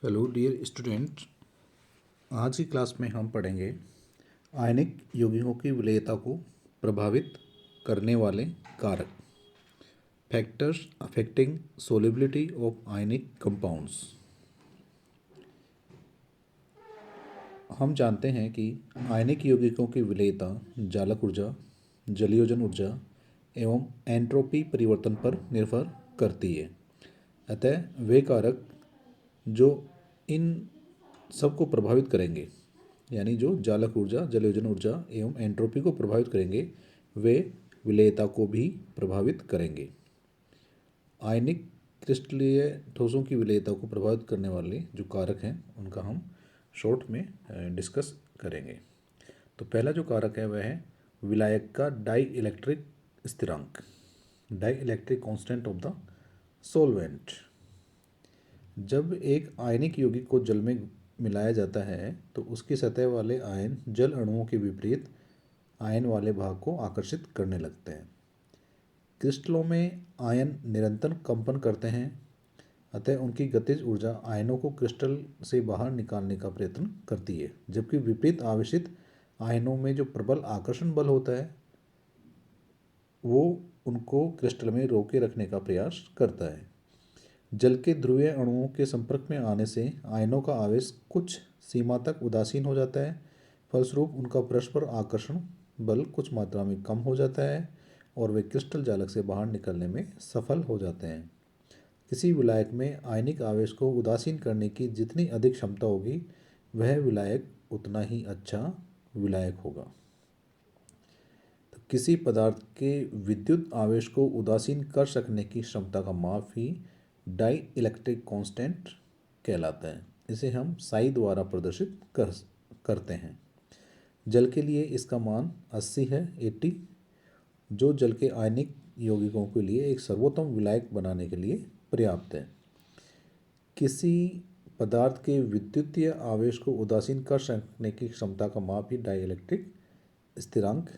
Hello dear student. आज की class में हम पढ़ेंगे आयनिक यौगिकों की विलेयता को प्रभावित करने वाले कारक, factors affecting solubility of ionic compounds. हम जानते हैं कि आयनिक यौगिकों की विलेयता जालक ऊर्जा, जलयोजन ऊर्जा एवं एंट्रोपी परिवर्तन पर निर्भर करती है। अतः वे कारक जो इन सबको प्रभावित करेंगे, यानी जो जालक ऊर्जा, जलयोजन ऊर्जा एवं एंट्रोपी को प्रभावित करेंगे, वे विलेयता को भी प्रभावित करेंगे। आयनिक क्रिस्टलीय ठोसों की विलेयता को प्रभावित करने वाले जो कारक हैं उनका हम शॉर्ट में डिस्कस करेंगे। तो पहला जो कारक है वह है विलायक का डाई इलेक्ट्रिक स्थिरांक, dielectric constant of the solvent. जब एक आयनिक यौगिक को जल में मिलाया जाता है तो उसकी सतह वाले आयन जल अणुओं के विपरीत आयन वाले भाग को आकर्षित करने लगते हैं। क्रिस्टलों में आयन निरंतर कंपन करते हैं, अतः उनकी गतिज ऊर्जा आयनों को क्रिस्टल से बाहर निकालने का प्रयत्न करती है, जबकि विपरीत आवेशित आयनों में जो प्रबल आकर्षण बल होता है वो उनको क्रिस्टल में रोके रखने का प्रयास करता है। जल के ध्रुवीय अणुओं के संपर्क में आने से आयनों का आवेश कुछ सीमा तक उदासीन हो जाता है, फलस्वरूप उनका परस्पर आकर्षण बल कुछ मात्रा में कम हो जाता है और वे क्रिस्टल जालक से बाहर निकलने में सफल हो जाते हैं। किसी विलायक में आयनिक आवेश को उदासीन करने की जितनी अधिक क्षमता होगी वह विलायक उतना ही अच्छा विलायक होगा। तो किसी पदार्थ के विद्युत आवेश को उदासीन कर सकने की क्षमता का माप ही डाई इलेक्ट्रिक कांस्टेंट कहलाता है। इसे हम साई द्वारा प्रदर्शित करते हैं। जल के लिए इसका मान 80 है, 80, जो जल के आयनिक यौगिकों के लिए एक सर्वोत्तम विलायक बनाने के लिए पर्याप्त है। किसी पदार्थ के विद्युतीय आवेश को उदासीन कर सकने की क्षमता का माप ही डाई इलेक्ट्रिक स्थिरांक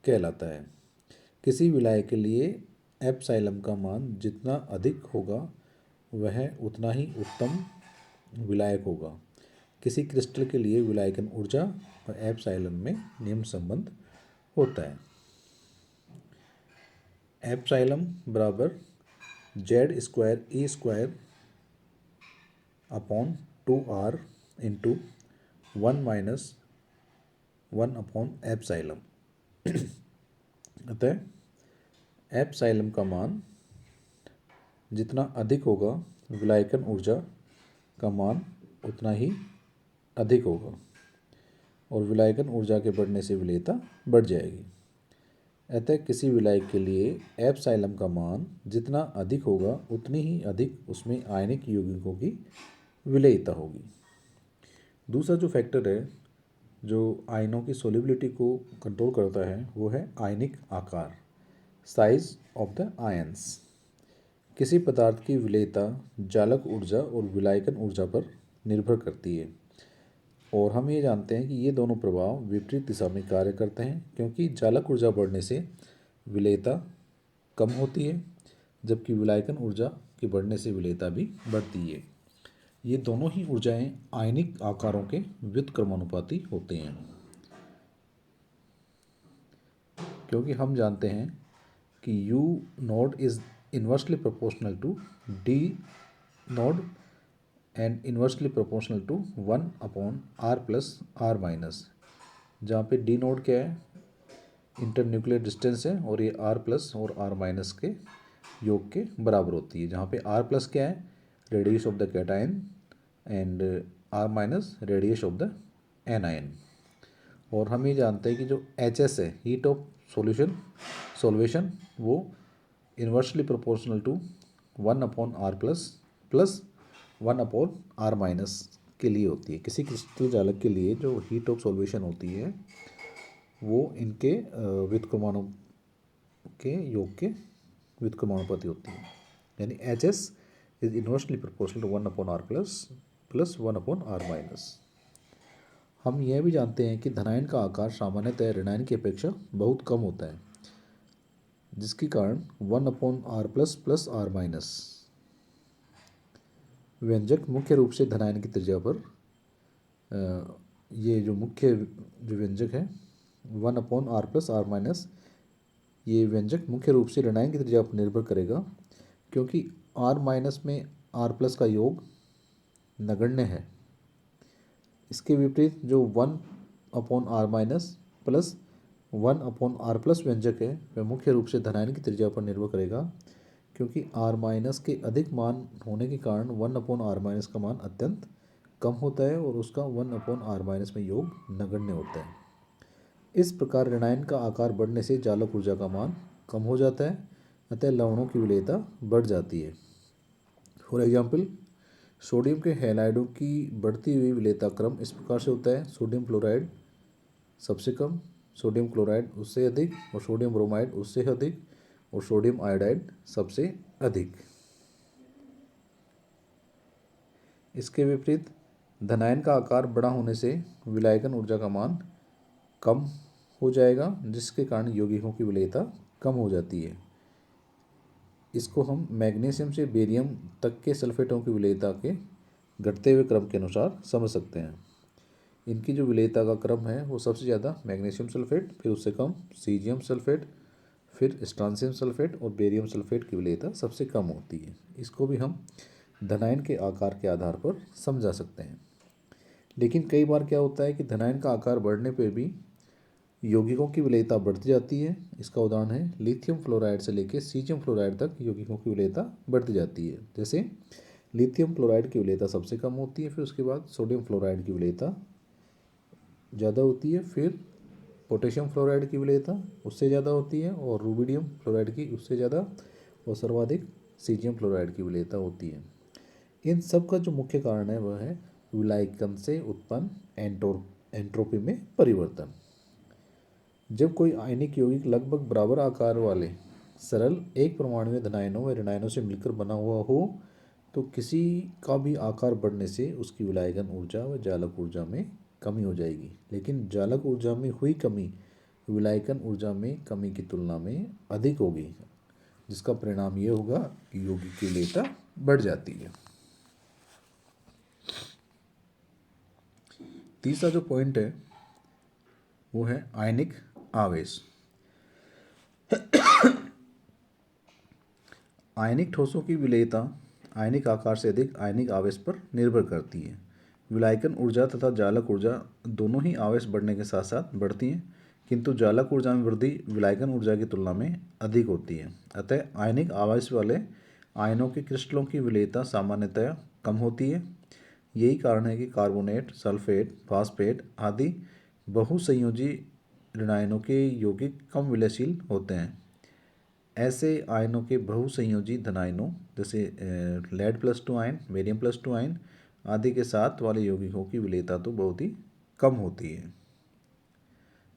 कहलाता है। किसी विलायक के लिए एप्सिलॉन का मान जितना अधिक होगा वह उतना ही उत्तम विलायक होगा। किसी क्रिस्टल के लिए विलायकन ऊर्जा और एप्सिलॉन में निम्न संबंध होता है। एप्सिलॉन बराबर Z square E square upon 2r into 1 minus 1 upon epsilon. अतः एप्सिलॉन का मान जितना अधिक होगा विलायकन ऊर्जा का मान उतना ही अधिक होगा और विलायकन ऊर्जा के बढ़ने से विलेयता बढ़ जाएगी। अतः किसी विलायक के लिए एप्सिलॉन का मान जितना अधिक होगा उतनी ही अधिक उसमें आयनिक यौगिकों की विलेयता होगी। दूसरा जो फैक्टर है जो आयनों की सोलिबिलिटी को कंट्रोल करता है वो है आयनिक आकार, साइज ऑफ द आयंस। किसी पदार्थ की विलेयता जालक ऊर्जा और विलायकन ऊर्जा पर निर्भर करती है और हम ये जानते हैं कि ये दोनों प्रभाव विपरीत दिशा में कार्य करते हैं, क्योंकि जालक ऊर्जा बढ़ने से विलेयता कम होती है जबकि विलायकन ऊर्जा के बढ़ने से विलेयता भी बढ़ती है। ये दोनों ही ऊर्जाएं आयनिक आकारों के व्युत्क्रमानुपाती होते हैं, क्योंकि हम जानते हैं कि U node is inversely proportional to D node and inversely proportional to 1 upon R plus R minus, जहाँ पे D नोड क्या है, इंटरन्यूक्लियर डिस्टेंस है और ये R प्लस और R माइनस के योग के बराबर होती है, जहाँ पे R प्लस क्या है, radius of the cation and R minus radius of the anion. और हम ये जानते हैं कि जो HS है, हीट ऑफ सॉल्वेशन, वो inversely proportional to 1 upon R plus plus 1 upon R minus के लिए होती है। किसी क्रिस्टल जालक के लिए जो हीट ऑफ सॉल्वेशन होती है वो इनके व्युत्क्रमाणु के योग के व्युत्क्रमानुपाती होती है, यानी HS is inversely proportional to 1 upon R plus plus 1 upon R minus. हम यह भी जानते हैं कि धनायन का आकार सामान्यतः ऋणायन की अपेक्षा बहुत कम होता है, जिसके कारण 1 upon R plus plus R minus व्यंजक मुख्य रूप से धनायन की त्रिज्या पर ये जो मुख्य जो व्यंजक है 1/r+r-, ये व्यंजक मुख्य रूप से ऋणायन की त्रिज्या पर निर्भर करेगा, क्योंकि r- में r+ का योग नगण्य है। इसके विपरीत जो 1/r- प्लस 1/r+ व्यंजक है वह मुख्य रूप से धनायन की त्रिज्या पर निर्भर करेगा, क्योंकि r- के अधिक मान होने के कारण 1/r- का मान अत्यंत कम होता है और उसका 1/r- में योग नगण्य होता है। इस प्रकार ऋणायन का आकार बढ़ने से जालक ऊर्जा का मान कम हो जाता है, अतः लवणों की विलेयता बढ़ जाती है। फॉर एग्जाम्पल, सोडियम के हैलाइडों की बढ़ती हुई विलेयता क्रम इस प्रकार से होता है: सोडियम क्लोराइड सबसे कम, सोडियम क्लोराइड उससे अधिक, और सोडियम ब्रोमाइड उससे अधिक, और सोडियम आयोडाइड सबसे अधिक। इसके विपरीत धनायन का आकार बड़ा होने से विलायकन ऊर्जा का मान कम हो जाएगा, जिसके कारण यौगिकों की विलेयता कम हो जाती है। इसको हम मैग्नीशियम से बेरियम तक के सल्फेटों की विलेयता के घटते हुए क्रम के अनुसार समझ सकते हैं। इनकी जो विलेयता का क्रम है वो सबसे ज़्यादा मैग्नीशियम सल्फेट, फिर उससे कम सीजियम सल्फेट, फिर स्ट्रांसियम सल्फेट और बेरियम सल्फेट की विलेयता सबसे कम होती है। इसको भी हम धनायन के आकार के आधार पर समझा सकते हैं। लेकिन कई बार क्या होता है कि धनायन का आकार बढ़ने पर भी यौगिकों की विलेयता बढ़ती जाती है। इसका उदाहरण है लिथियम फ्लोराइड से लेकर सीजियम फ्लोराइड तक यौगिकों की विलेयता बढ़ती जाती है। जैसे लिथियम फ्लोराइड की विलेयता सबसे कम होती है, फिर उसके बाद सोडियम फ्लोराइड की विलेयता ज़्यादा होती है, फिर पोटेशियम फ्लोराइड की विलेयता उससे ज़्यादा होती है, और रुबिडियम फ्लोराइड की उससे ज़्यादा, और सर्वाधिक सीजियम फ्लोराइड की विलेयता होती है। इन सब का जो मुख्य कारण है वह है विलायकन से उत्पन्न एंट्रोपी में परिवर्तन। जब कोई आयनिक यौगिक लगभग बराबर आकार वाले सरल एक परमाणु धनायनों व ऋणायनों से मिलकर बना हुआ हो तो किसी का भी आकार बढ़ने से उसकी विलायकन ऊर्जा व जालक ऊर्जा में कमी हो जाएगी। लेकिन जालक ऊर्जा में हुई कमी विलायकन ऊर्जा में कमी की तुलना में अधिक होगी, जिसका परिणाम ये होगा कि यौगिक की विलेयता बढ़ जाती है। तीसरा जो पॉइंट है वो है आयनिक आवेश। आयनिक ठोसों की विलेयता आयनिक आकार से अधिक आयनिक आवेश पर निर्भर करती है। विलायकन ऊर्जा तथा जालक ऊर्जा दोनों ही आवेश बढ़ने के साथ साथ बढ़ती हैं, किंतु जालक ऊर्जा में वृद्धि विलायकन ऊर्जा की तुलना में अधिक होती है। अतः आयनिक आवेश वाले आयनों के क्रिस्टलों की विलेयता सामान्यतः कम होती है। यही कारण है कि कार्बोनेट, सल्फेट, फास्फेट आदि बहुसंयोजी ऋणायनों के यौगिक कम विलयशील होते हैं। ऐसे आयनों के बहुसंयोजी धनायनों जैसे लेड+2 आयन, बेरियम+2 आयन आदि के साथ वाले यौगिकों की विलेयता तो बहुत ही कम होती है।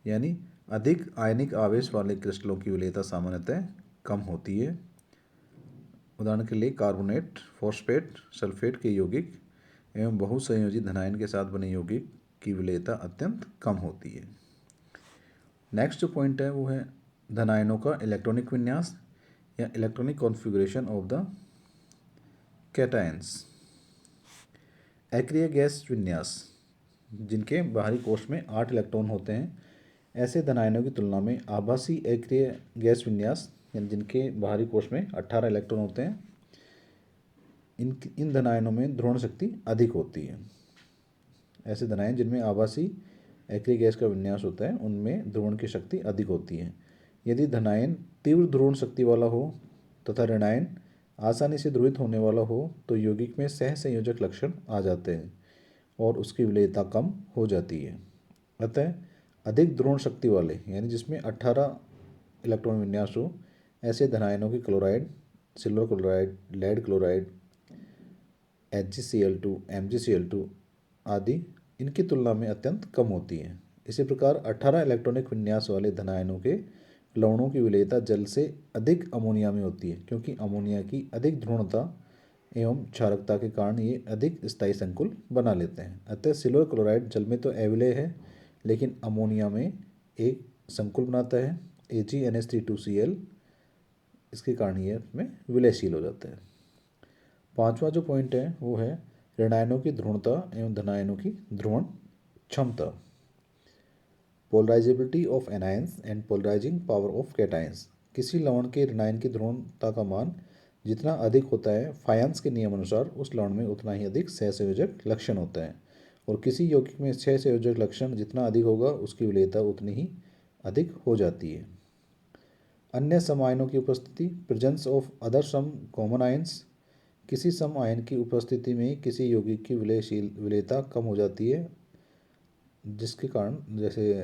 यानी अधिक आयनिक आवेश वाले क्रिस्टलों की विलेयता सामान्यतः कम होती है। उदाहरण के लिए कार्बोनेट, फॉस्फेट, सल्फेट के यौगिक एवं बहुसंयोजी धनायन के साथ बने यौगिक की विलेयता अत्यंत कम होती है। नेक्स्ट जो पॉइंट है वो है धनायनों का इलेक्ट्रॉनिक विन्यास या electronic configuration of the cations. एक्रिय गैस विन्यास, जिनके बाहरी कोश में 8 इलेक्ट्रॉन होते हैं, ऐसे धनायनों की तुलना में आभासी एक्रिय गैस विन्यास यानी जिनके बाहरी कोश में 18 इलेक्ट्रॉन होते हैं, इन धनायनों में ध्रुवण शक्ति अधिक होती है। ऐसे धनायन जिनमें आभासी एक्रिय गैस का विन्यास होता है उनमें ध्रुवण की शक्ति अधिक होती है। यदि धनायन तीव्र ध्रुवण शक्ति वाला हो तथा ऋणायन आसानी से ध्रुवित होने वाला हो तो यौगिक में सहसंयोजक लक्षण आ जाते हैं और उसकी विलेयता कम हो जाती है। अतः अधिक ध्रुवण शक्ति वाले यानी जिसमें 18 इलेक्ट्रॉन विन्यास हो ऐसे धनायनों की chloride, silver chloride, lead chloride, HgCl2, MgCl2 आदि इनकी तुलना में अत्यंत कम होती है। इसी प्रकार 18 इलेक्ट्रॉनिक विन्यास वाले धनायनों के लवणों की विलेयता जल से अधिक अमोनिया में होती है, क्योंकि अमोनिया की अधिक ध्रुवणता एवं क्षारकता के कारण ये अधिक स्थायी संकुल बना लेते हैं। अतः सिल्वर क्लोराइड जल में तो अविलेय है, लेकिन अमोनिया में एक संकुल बनाता है AgNH3 2Cl, इसके कारण ये इसमें विलयशील हो जाता है। पांचवा जो पॉइंट है वो है ऋणायनों की ध्रुवणता एवं धनायनों की ध्रुवण क्षमता। Polarizability of anions and polarizing power of cations. किसी लवण के ऋणायन की ध्रुवणता का मान जितना अधिक होता है फायंस के नियम अनुसार उस लवण में उतना ही अधिक सहसंयोजक लक्षण होता है, और किसी यौगिक में सहसंयोजक लक्षण जितना अधिक होगा उसकी विलेयता उतनी ही अधिक हो जाती है। अन्य सम आयनों की उपस्थिति, presence of other some common ions. किसी सम आयन की उपस्थिति में किसी यौगिक की विलेयता कम हो जाती है, जिसके कारण जैसे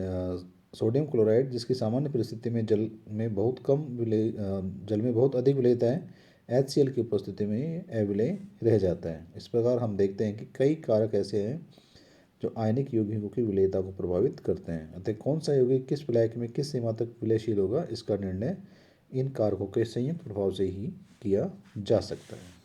सोडियम क्लोराइड जिसकी सामान्य परिस्थिति में जल में बहुत अधिक विलेयता है, HCl की उपस्थिति में अविलेय रह जाता है। इस प्रकार हम देखते हैं कि कई कारक ऐसे हैं जो आयनिक यौगिकों की विलेयता को प्रभावित करते हैं। अतः कौन सा यौगिक किस विलायक में किस सीमा तक विलयशील होगा, इसका निर्णय इन कारकों के संयुक्त प्रभाव से ही किया जा सकता है।